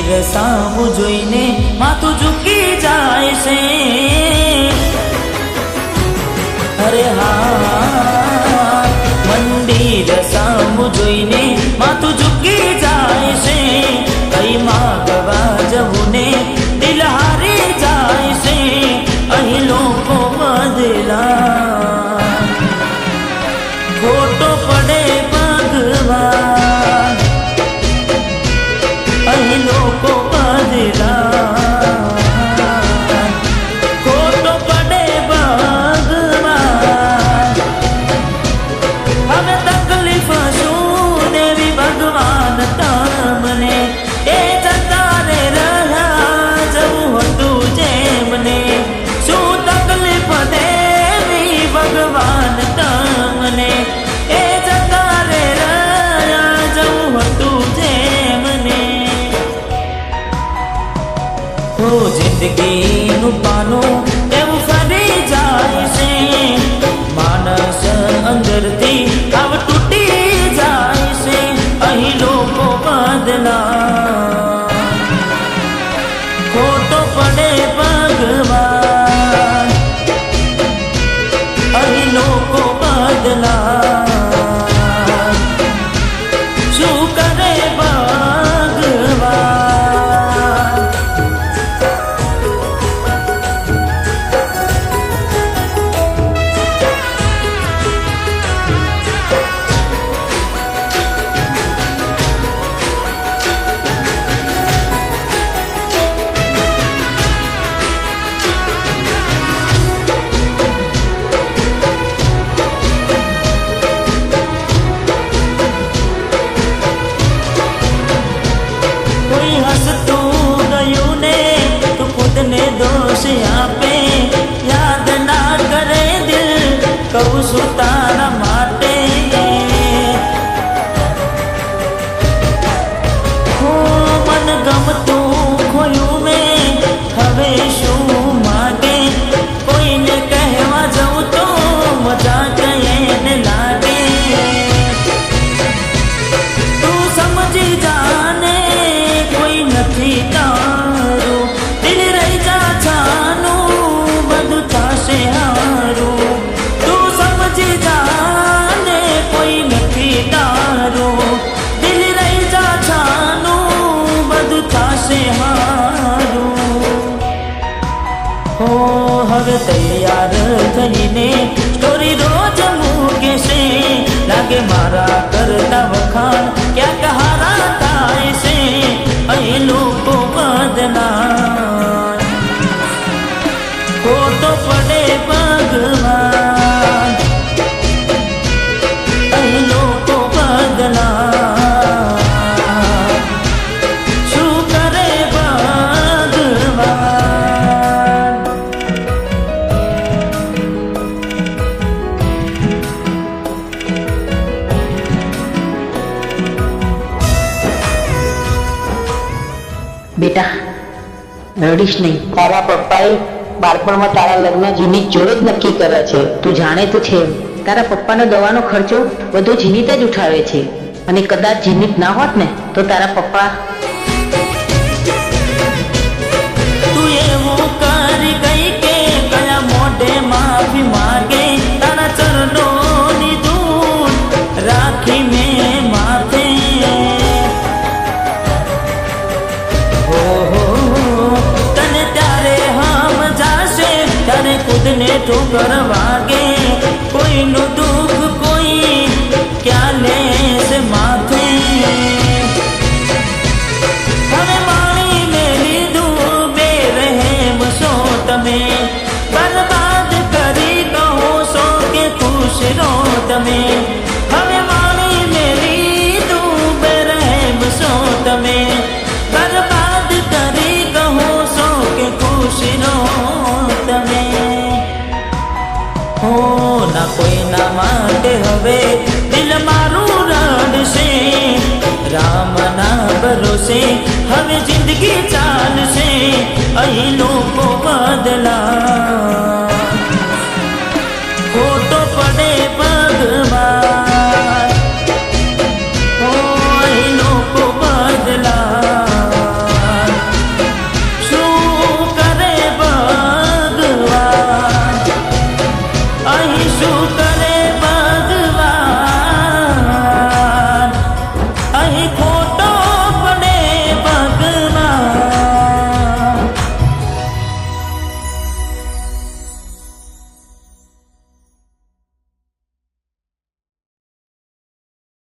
મંદિર સામું જોઈને માથું ઝૂકી જાય છે. અરે હા, મંદિર સામું જોઈને માથું ઝૂકી જાય છે. કઈ માગવા જવું ને દિલ હારી જાય છે. અહીં લોકો બદલા ખોટો પડે ભગવાન. અહીં લોકો બદલા ખોટો પડે ભગવાન. હવે તકલીફ શું દેવી ભગવાન તમને, એ જતા રે રહ્યા જવું હતું જેમને. શું તકલીફ દેવી ભગવાન તમને, એ જતા રે રહ્યા જવું હતું જેમને. ઓ જિંદગીનું પાનું એવું ફરી જાય છે. માણસ અંદરથી આવ તૂટી જાય છે. અહીં લોકો બદલા ખોટો પડે ભગવાન. અહીં લોકો બદલા શું કરે ભગવાન. દોષ આપે યાદ ના કરે દિલ, કહું છું તારા માટે. મન ગમતું ખોયું મેં હવે શું માગે. કોઈને કહેવા જવું તો મજા કઈને લાગે. તું સમજી જાને કોઈ નથી તારું, દિલ રહી જા છાનું બધું થશે હારું. તું સમજી જાને કોઈ નથી તારું, દિલ રહી જા છાનું બધું થશે હારું. હો હવે તૈયાર થઈને સ્ટોરી રોજ મૂકે છે. લાગે મારા કરતા વખાણ ક્યાંક હારા થાય છે. અહીં લોકો બદલા ખોટો પડે ભગવાન. અહીં લોકો બદલા શું કરે ભગવાન. બેટા રડીશ નહીં. તારા પપ્પાએ બાળપણમાં તારા લગ્ન જીનીત જોડે જ નક્કી કર્યા છે. તું જાણે તો છે તારા પપ્પાનો દવાનો ખર્ચો બધો જીનીત જ ઉઠાવે છે. અને કદાચ જીનીત ના હોત ને તો તારા પપ્પા. તું એવું કરી ગઈ કે કયા મોઢે માફી માગે. તારા ચરણોની ધૂળ રાખી મેં માથે. તને ત્યારે હમ જાશે ત્યારે ખુદને ઠોકર વાગે. કોઈનું દુઃખ કોઈ ક્યાં લેશે માથે. હવે માણી મેં લીધું બે રહેમ છો તમે, બરબાદ કરી કહો છો કે ખુશ રહો તમે. હવે માણી મેં લીધું બે રહેમ છો તમે, બરબાદ કરી કહો છો કે ખુશ રહો તમે. હો ના કોઈના માટે હવે દિલ મારું રડશે. રામના ભરોસે હવે જિંદગી ચાલશે. અહીં લોકો બદલા